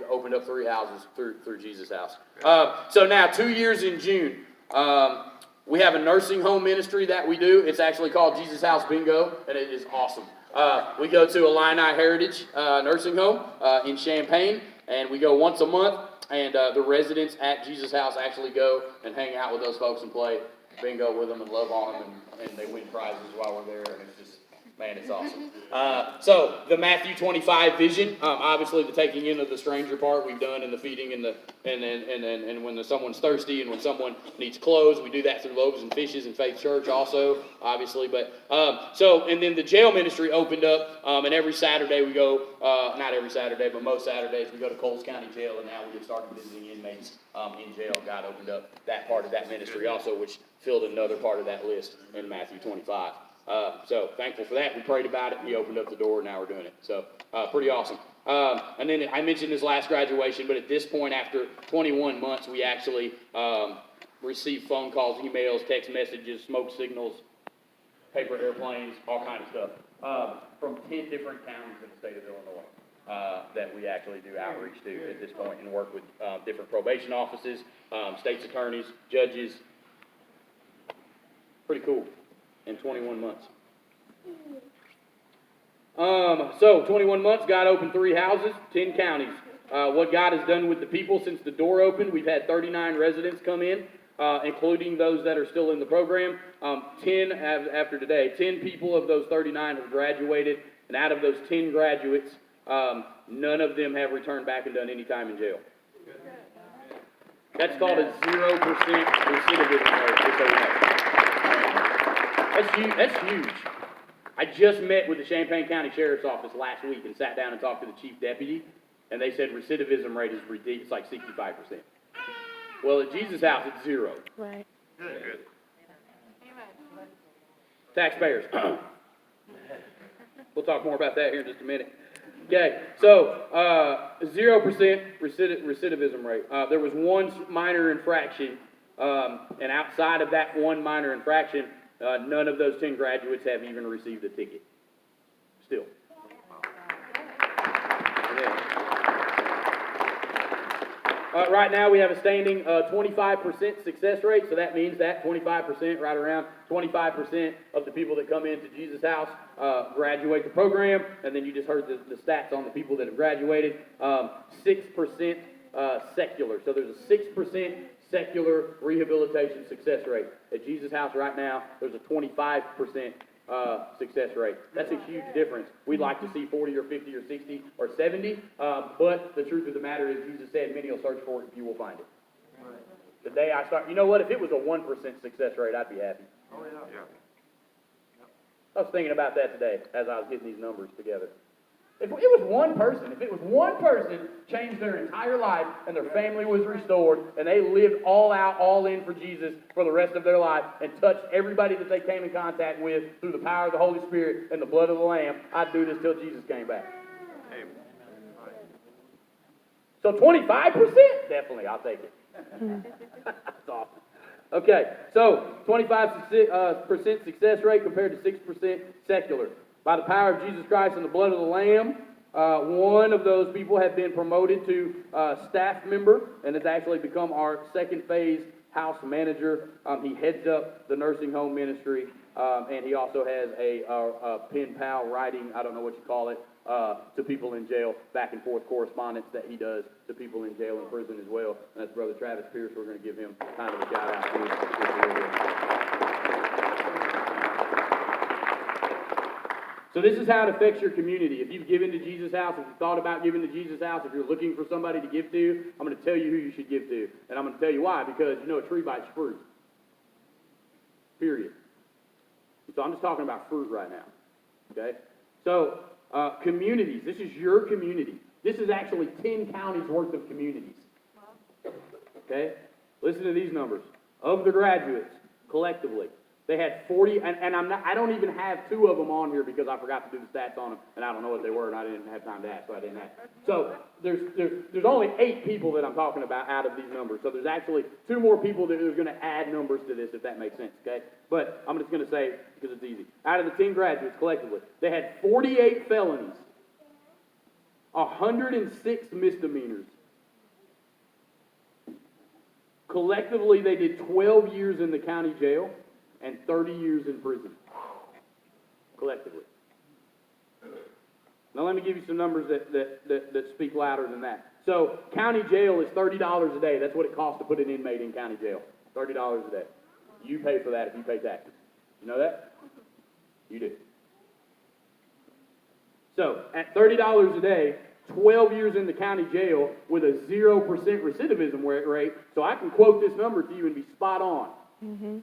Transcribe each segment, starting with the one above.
opened up 3 houses through Jesus House. So now 2 years in June, we have a nursing home ministry that we do. It's actually called Jesus House Bingo, and it is awesome. We go to Illini Heritage Nursing Home in Champaign, and we go once a month, and the residents at Jesus House actually go and hang out with those folks and play bingo with them and love on them, and they win prizes while we're there, and it's just, man, it's awesome. So the Matthew 25 vision, obviously the taking in of the stranger part we've done, and the feeding, and when someone's thirsty, and when someone needs clothes, we do that through Loaves and Fishes and Faith Church also, obviously. But and then the jail ministry opened up, and every Saturday we go, not every Saturday, but most Saturdays we go to Coles County Jail, and now we have started visiting inmates in jail. God opened up that part of that ministry also, which filled another part of that list in Matthew 25. So thankful for that. We prayed about it. He opened up the door. Now we're doing it. So pretty awesome. And then I mentioned his last graduation, but at this point, after 21 months, we actually receive phone calls, emails, text messages, smoke signals, paper airplanes, all kinds of stuff from 10 different counties in the state of Illinois that we actually do outreach to at this point, and work with different probation offices, state's attorneys, judges. Pretty cool. In 21 months. So 21 months, God opened 3 houses, 10 counties. What God has done with the people since the door opened, we've had 39 residents come in, including those that are still in the program. 10 after today. 10 people of those 39 have graduated, and out of those 10 graduates, none of them have returned back and done any time in jail. That's called a 0% recidivism rate, just so you know. That's huge. I just met with the Champaign County Sheriff's Office last week and sat down and talked to the chief deputy, and they said recidivism rate is ridiculous. It's like 65%. Well, at Jesus House, it's 0. Right. Good. Taxpayers. We'll talk more about that here in just a minute. Okay, so 0% recidivism rate. There was one minor infraction, and outside of that one minor infraction, none of those 10 graduates have even received a ticket. Still. Right now we have a standing 25% success rate, so that means that 25%, right around 25% of the people that come into Jesus House graduate the program, and then you just heard the stats on the people that have graduated. 6% secular, so there's a 6% secular rehabilitation success rate. At Jesus House right now, there's a 25% success rate. That's a huge difference. We'd like to see 40 or 50 or 60 or 70, but the truth of the matter is Jesus said, many will search for it if you will find it. Right. The day I start, you know what, if it was a 1% success rate, I'd be happy. Oh, yeah. I was thinking about that today as I was getting these numbers together. If it was one person changed their entire life and their family was restored and they lived all out, all in for Jesus for the rest of their life and touched everybody that they came in contact with through the power of the Holy Spirit and the blood of the Lamb, I'd do this till Jesus came back. Amen. So 25%? Definitely, I'll take it. That's awesome. Okay, so 25% success rate compared to 6% secular. By the power of Jesus Christ and the blood of the Lamb, one of those people have been promoted to staff member and has actually become our second phase house manager. He heads up the nursing home ministry, and he also has a pen pal writing, I don't know what you call it, to people in jail, back and forth correspondence that he does to people in jail and prison as well. And that's Brother Travis Pierce. We're going to give him kind of a shout out to. So this is how it affects your community. If you've given to Jesus House, if you've thought about giving to Jesus House, if you're looking for somebody to give to, I'm going to tell you who you should give to. And I'm going to tell you why, because you know a tree bites fruit. Period. So I'm just talking about fruit right now. Okay? So communities. This is your community. This is actually 10 counties worth of communities. Okay? Listen to these numbers. Of the graduates, collectively, they had 40, and I don't even have 2 of them on here because I forgot to do the stats on them, and I don't know what they were, and I didn't have time to ask, so I didn't ask. So there's only 8 people that I'm talking about out of these numbers. So there's actually 2 more people that are going to add numbers to this, if that makes sense, okay? But I'm just going to say, because it's easy. Out of the 10 graduates collectively, they had 48 felonies. 106 misdemeanors. Collectively, they did 12 years in the county jail and 30 years in prison. Collectively. Now let me give you some numbers that speak louder than that. So county jail is $30 a day. That's what it costs to put an inmate in county jail. $30 a day. You pay for that if you pay taxes. You know that? You do. So at $30 a day, 12 years in the county jail with a 0% recidivism rate, so I can quote this number to you and be spot on. Mm-hmm.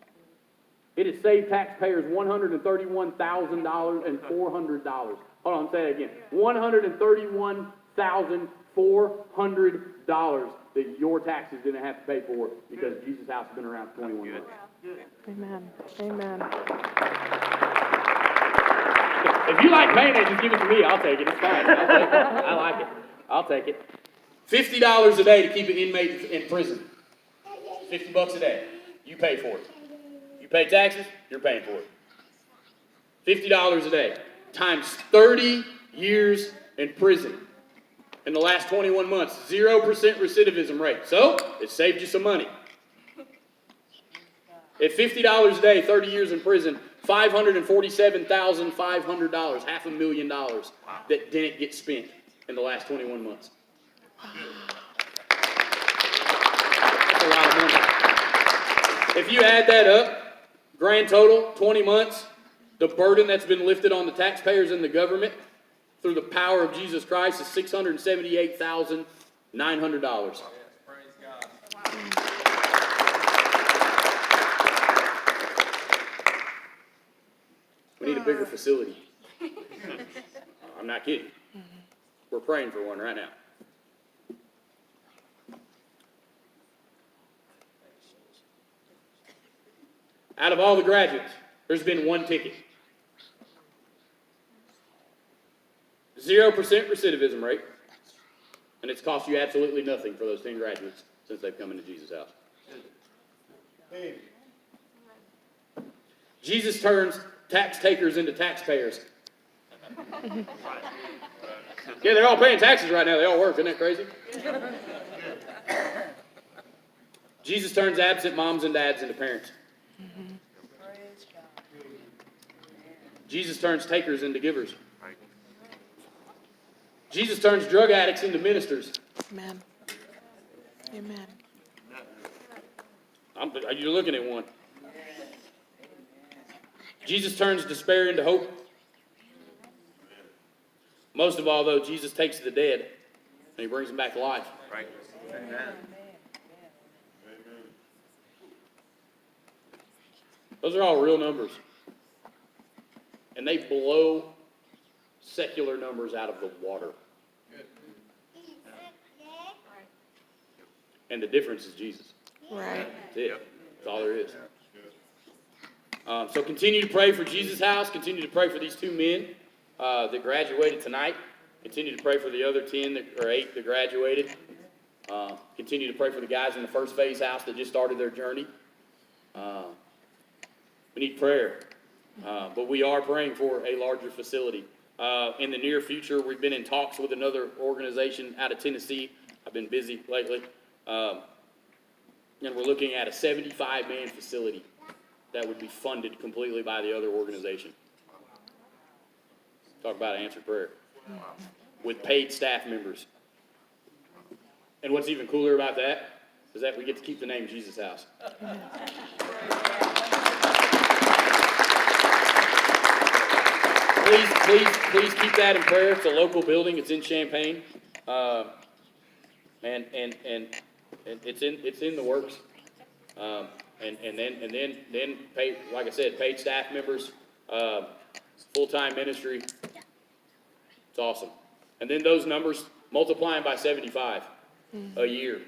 It has saved taxpayers $131,400. Hold on, say it again. $131,400 that your taxes didn't have to pay for because Jesus House has been around for 21 months. Amen. Amen. If you like paying it, just give it to me. I'll take it. It's fine. I'll take it. I like it. I'll take it. $50 a day to keep an inmate in prison. $50 a day. You pay for it. You pay taxes, you're paying for it. $50 a day times 30 years in prison. In the last 21 months, 0% recidivism rate. So, it saved you some money. At $50 a day, 30 years in prison, $547,500, $500,000 that didn't get spent in the last 21 months. That's a lot of money. If you add that up, grand total, 20 months, the burden that's been lifted on the taxpayers and the government through the power of Jesus Christ is $678,900. Praise God. We need a bigger facility. I'm not kidding. We're praying for one right now. Out of all the graduates, there's been one ticket. 0% recidivism rate, and it's cost you absolutely nothing for those 10 graduates since they've come into Jesus' house. Jesus turns tax takers into taxpayers. Yeah, they're all paying taxes right now. They all work. Isn't that crazy? Jesus turns absent moms and dads into parents. Jesus turns takers into givers. Jesus turns drug addicts into ministers. Amen. Amen. You're looking at one. Jesus turns despair into hope. Most of all, though, Jesus takes the dead and he brings them back to life. Right. Amen. Those are all real numbers. And they blow secular numbers out of the water. And the difference is Jesus. Right. That's it. That's all there is. So continue to pray for Jesus' house. Continue to pray for these 2 men that graduated tonight. Continue to pray for the other 10 or 8 that graduated. Continue to pray for the guys in the first phase house that just started their journey. We need prayer. But we are praying for a larger facility. In the near future, we've been in talks with another organization out of Tennessee. I've been busy lately. And we're looking at a 75-man facility that would be funded completely by the other organization. Talk about answered prayer. With paid staff members. And what's even cooler about that is that we get to keep the name Jesus House. Please keep that in prayer. It's a local building. It's in Champaign. And it's in the works. And then paid, like I said, paid staff members, full-time ministry. It's awesome. And then those numbers, multiplying by 75 a year.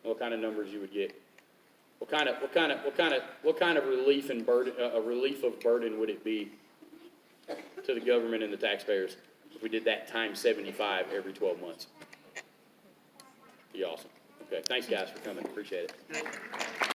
What kind of numbers you would get? What kind of relief and burden, a relief of burden would it be to the government and the taxpayers if we did that times 75 every 12 months? Be awesome. Okay, thanks guys for coming. Appreciate it.